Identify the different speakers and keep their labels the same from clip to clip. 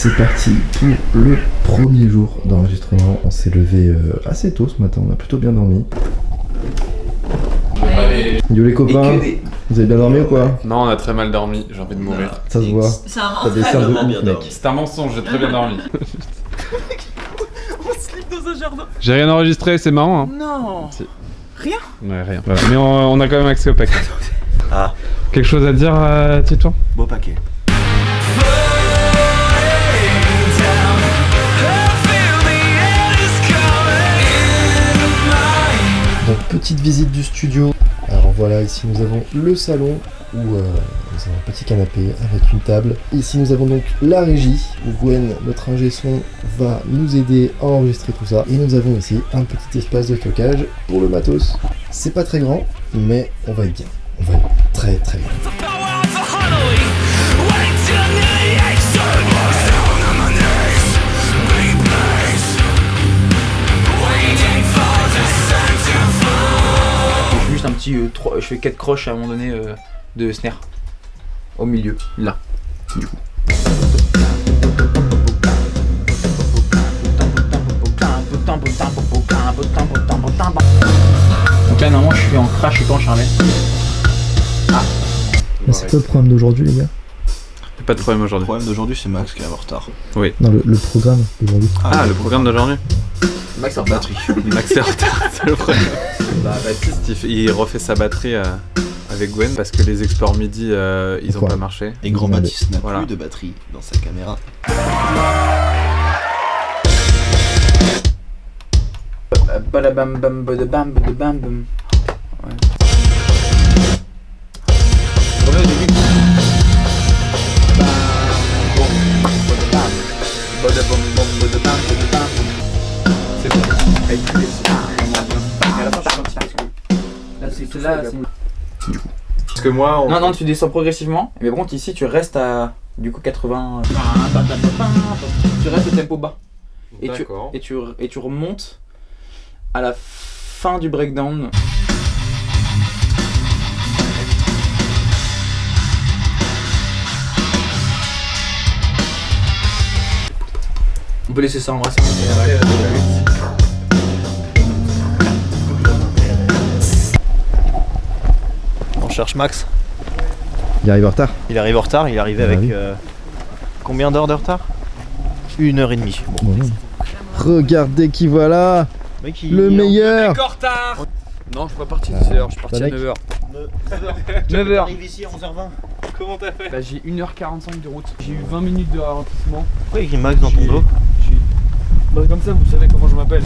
Speaker 1: C'est parti pour le premier jour d'enregistrement. On s'est levé assez tôt ce matin, on a plutôt bien dormi. Yo les copains, vous avez bien dormi ou quoi?
Speaker 2: Non, on a très mal dormi, j'ai envie de mourir.
Speaker 1: Ça se voit. T'as des cernes de ouf, mec.
Speaker 2: C'est un mensonge, j'ai très bien dormi.
Speaker 3: On slip dans un jardin.
Speaker 2: J'ai rien enregistré, c'est marrant. Hein.
Speaker 3: Non.
Speaker 2: Si.
Speaker 3: Rien.
Speaker 2: Ouais, rien. Voilà. Mais on a quand même accès au paquet.
Speaker 4: Ah.
Speaker 2: Quelque chose à dire, Titouan?
Speaker 4: Beau paquet.
Speaker 1: Donc petite visite du studio. Alors voilà, ici nous avons le salon où nous avons un petit canapé avec une table. Ici nous avons donc la régie où Gwen, notre ingé son, va nous aider à enregistrer tout ça. Et nous avons ici un petit espace de stockage pour le matos. C'est pas très grand, mais on va être bien. On va être très très bien.
Speaker 3: Juste un petit je fais 4 croches à un moment donné de snare au milieu, là, du coup. Donc là normalement je suis en crash, je suis pas en charlet.
Speaker 1: Ah, c'est quoi le programme d'aujourd'hui les gars?
Speaker 2: Pas de problème aujourd'hui.
Speaker 4: Le problème d'aujourd'hui, c'est Max qui est en retard.
Speaker 2: Oui.
Speaker 1: Non, le programme d'aujourd'hui.
Speaker 2: Ah, le programme d'aujourd'hui?
Speaker 3: Max en batterie.
Speaker 2: Max est en retard, c'est le problème. Bah, Baptiste, il refait sa batterie avec Gwen parce que les exports MIDI, ils ont pas marché.
Speaker 4: Et Grand Baptiste n'a
Speaker 2: voilà.
Speaker 4: plus de batterie dans sa caméra.
Speaker 3: Badabam bam badabam badabam bam. Ouais. Remets au début. C'est bon. Là c'est là.
Speaker 2: Parce que moi,
Speaker 3: Non, tu descends progressivement. Mais par contre ici tu restes à du coup 80. Tu restes au tempo bas. Et tu remontes à la fin du breakdown. On peut laisser ça en vrai.
Speaker 4: On cherche Max.
Speaker 1: Il arrive en retard.
Speaker 4: Il arrive en retard, il est arrivé avec combien d'heures de retard? 1h30. Bon.
Speaker 1: Regardez qui voilà.
Speaker 4: Mec,
Speaker 1: le meilleur.
Speaker 2: en retard. Non, je suis pas parti 10h, je suis parti à 9h.
Speaker 3: 9h.
Speaker 4: Arrive ici à 11h20.
Speaker 2: Comment t'as fait?
Speaker 3: Bah, j'ai 1h45 de route. J'ai eu 20 minutes de ralentissement.
Speaker 4: Pourquoi il y a écrit Max dans ton dos?
Speaker 3: Bah, comme ça, vous savez comment je m'appelle.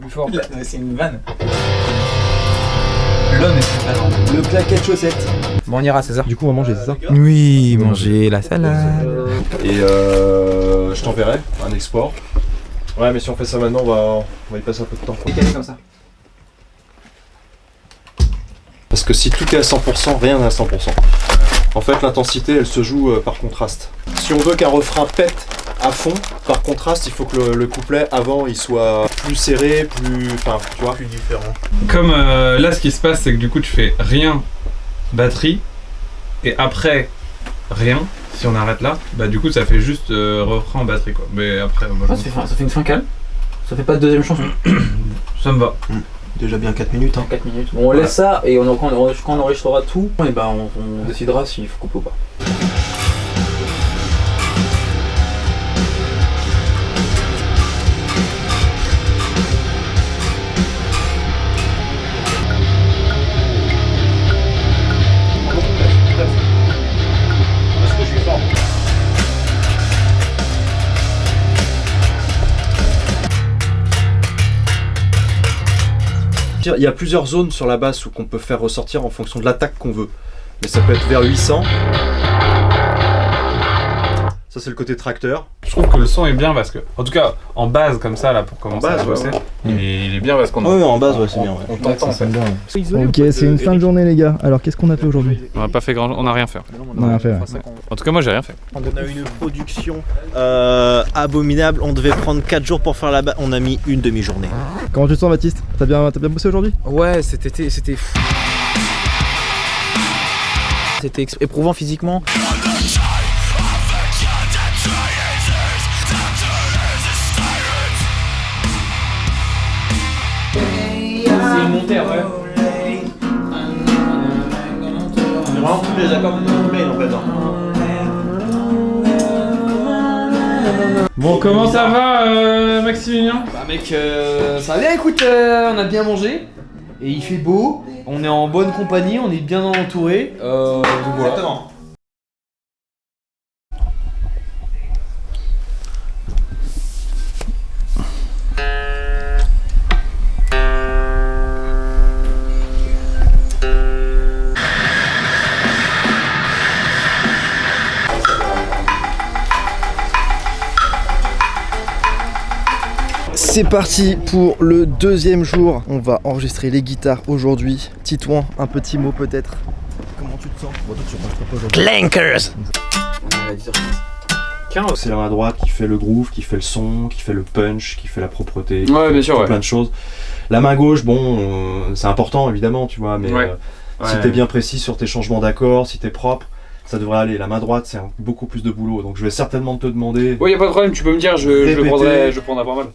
Speaker 3: Plus fort. C'est une vanne. L'homme est talent. Le claquet de chaussettes. Bon, on ira, César.
Speaker 1: Du coup on va manger, c'est ça?
Speaker 3: Oui, manger la salade.
Speaker 5: Et je t'enverrai un export. Ouais, mais si on fait ça maintenant, on va y passer un peu de temps.
Speaker 3: Décalé comme ça.
Speaker 5: Parce que si tout est à 100%, rien n'est à 100%. En fait, l'intensité, elle se joue par contraste. Si on veut qu'un refrain pète à fond, par contraste, il faut que le couplet avant, il soit plus serré, enfin, tu vois, plus différent.
Speaker 2: Comme là, ce qui se passe, c'est que du coup, tu fais rien, batterie, et après, rien. Si on arrête là, bah du coup, ça fait juste refrain en batterie, quoi. Mais après, moi,
Speaker 3: ça fait une fin calme. Ça fait pas de deuxième chanson.
Speaker 2: Ça me va.
Speaker 4: Déjà bien 4 minutes. Hein.
Speaker 3: 4 minutes. Bon, on laisse ça et quand on enregistrera tout, et ben on décidera s'il faut couper ou pas.
Speaker 5: Il y a plusieurs zones sur la basse où qu'on peut faire ressortir en fonction de l'attaque qu'on veut. Mais ça peut être vers 800. Ça c'est le côté tracteur.
Speaker 2: trouve que le son est bien parce que, en tout cas, en base comme ça, là, pour commencer à bosser, il est bien parce qu'on
Speaker 4: Oui, en base, ouais, c'est bien.
Speaker 2: on t'entend en fait.
Speaker 1: Ok, c'est une fin de journée les gars. Alors qu'est-ce qu'on a fait aujourd'hui?
Speaker 2: On n'a pas fait grand, on n'a rien fait.
Speaker 1: On a rien fait, ouais.
Speaker 2: En tout cas, moi, j'ai rien fait.
Speaker 4: On a eu une production abominable. On devait prendre 4 jours pour faire la base. On a mis une demi-journée.
Speaker 1: Comment tu te sens Baptiste? T'as bien bossé aujourd'hui?
Speaker 3: Ouais, c'était éprouvant physiquement. C'est monté après.
Speaker 4: C'est vraiment tous les accords de main en fait.
Speaker 2: Bon, comment ça va, Maximilien?
Speaker 6: Bah mec, ça va bien, écoute, on a bien mangé, et il fait beau, on est en bonne compagnie, on est bien entouré, donc voilà.
Speaker 4: Exactement.
Speaker 1: C'est parti pour le deuxième jour. On va enregistrer les guitares aujourd'hui. Titouan, un petit mot peut-être. Comment tu te sens? Bon, toi tu enregistres pas aujourd'hui.
Speaker 4: Clankers.
Speaker 5: C'est la main droite qui fait le groove, qui fait le son, qui fait le punch, qui fait la propreté,
Speaker 6: Ouais, bien sûr,
Speaker 5: qui fait
Speaker 6: ouais.
Speaker 5: plein de choses. La main gauche, bon, c'est important évidemment, tu vois, mais si t'es bien précis sur tes changements d'accords, si t'es propre, ça devrait aller. La main droite, c'est beaucoup plus de boulot, donc je vais certainement te demander.
Speaker 6: Ouais, y a pas de problème, tu peux me dire, je le prendrai, je prendrai pas mal.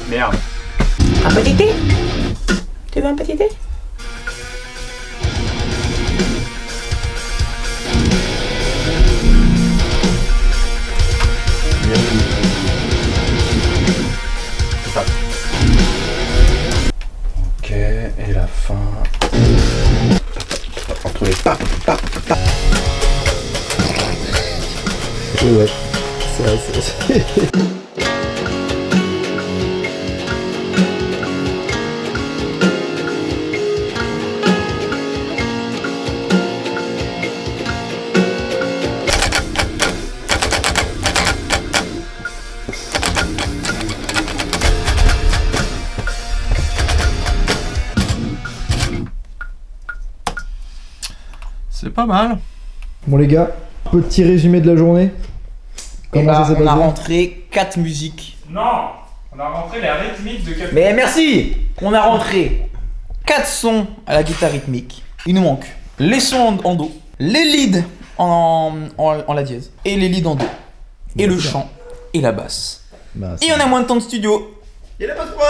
Speaker 2: Merde.
Speaker 3: Un petit thé? Tu veux un petit thé?
Speaker 5: Ok, et la fin. Entre les pap.
Speaker 1: Ouais, c'est.
Speaker 5: C'est pas mal.
Speaker 1: Bon les gars, petit résumé de la journée. Comment ça s'est
Speaker 3: On a
Speaker 1: passé?
Speaker 3: rentré 4 musiques.
Speaker 2: Non, on a rentré la rythmique de Captain.
Speaker 3: Mais merci! On a rentré 4 sons à la guitare rythmique. Il nous manque les sons en do, les leads en la dièse, et les leads en do, et le chant, et la basse.
Speaker 1: Bah,
Speaker 3: Et on a moins de temps de studio.
Speaker 4: Il a pas de prod.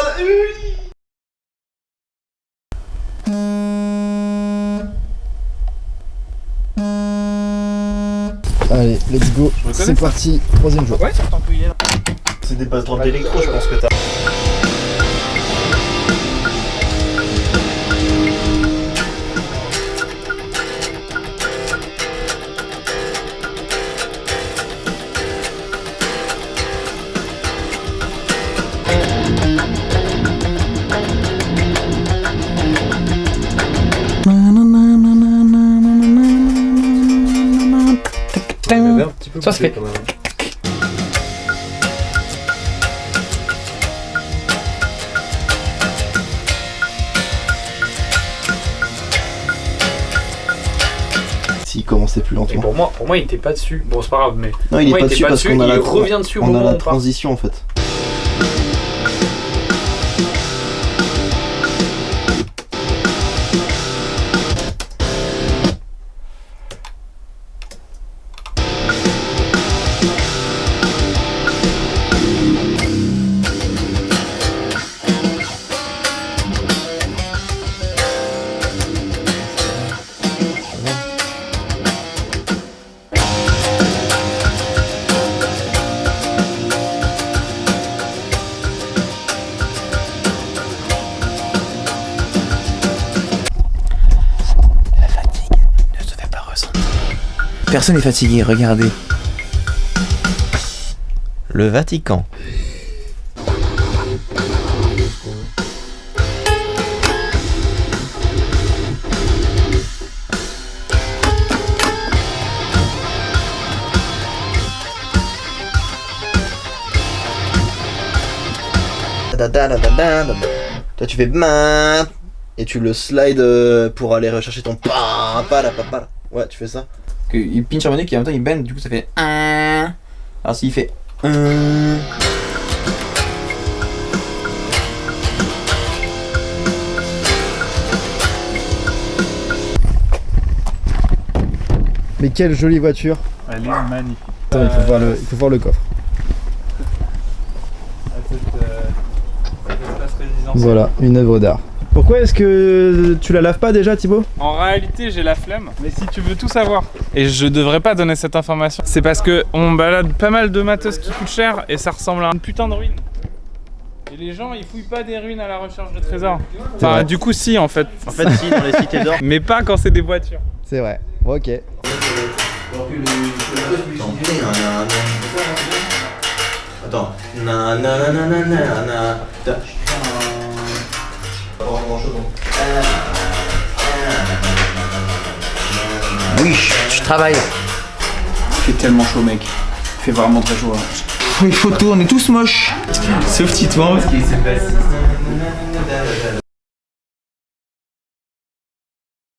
Speaker 1: Allez, let's go. C'est parti, troisième jour.
Speaker 3: Ouais, tant qu'il est là.
Speaker 4: C'est des basses drops d'électro, je pense que t'as.
Speaker 3: Ça se fait.
Speaker 1: S'il commençait plus
Speaker 6: Et
Speaker 1: lentement.
Speaker 6: pour moi, il était pas dessus. Bon, c'est pas grave, mais.
Speaker 4: Non, il est
Speaker 6: Moi,
Speaker 4: pas
Speaker 6: il était
Speaker 4: dessus
Speaker 6: pas
Speaker 4: parce
Speaker 6: dessus,
Speaker 4: qu'on a
Speaker 6: il
Speaker 4: la
Speaker 6: revient dessus au
Speaker 4: on
Speaker 6: moment
Speaker 4: a
Speaker 6: où
Speaker 4: la
Speaker 6: on part.
Speaker 4: transition en fait.
Speaker 3: Personne n'est fatigué, regardez.
Speaker 4: Le Vatican.
Speaker 1: Toi tu fais bam et tu le slide pour aller rechercher ton pa. Ouais, tu fais ça.
Speaker 3: Il pinch harmonique et en même temps il bend, du coup ça fait un. Alors s'il fait
Speaker 1: Mais quelle jolie voiture.
Speaker 2: Elle est magnifique.
Speaker 1: Attends, il faut voir le coffre. Voilà, une œuvre d'art. Pourquoi est-ce que tu la laves pas déjà, Thibaut?
Speaker 2: En réalité, j'ai la flemme, mais si tu veux tout savoir, et je devrais pas donner cette information, c'est parce que on balade pas mal de matos qui coûtent cher et ça ressemble à une putain de ruine. Et les gens, ils fouillent pas des ruines à la recherche de trésors. Enfin, du coup, si en fait.
Speaker 4: En fait, si, dans les cités d'or.
Speaker 2: Mais pas quand c'est des voitures.
Speaker 1: C'est vrai. Ok.
Speaker 4: Attends.
Speaker 3: oui, je travaille.
Speaker 6: Il fait tellement chaud, mec. Il fait vraiment très chaud.
Speaker 3: Les photos, on est tous moches.
Speaker 6: Sauf Titouan parce qu'il s'est passé.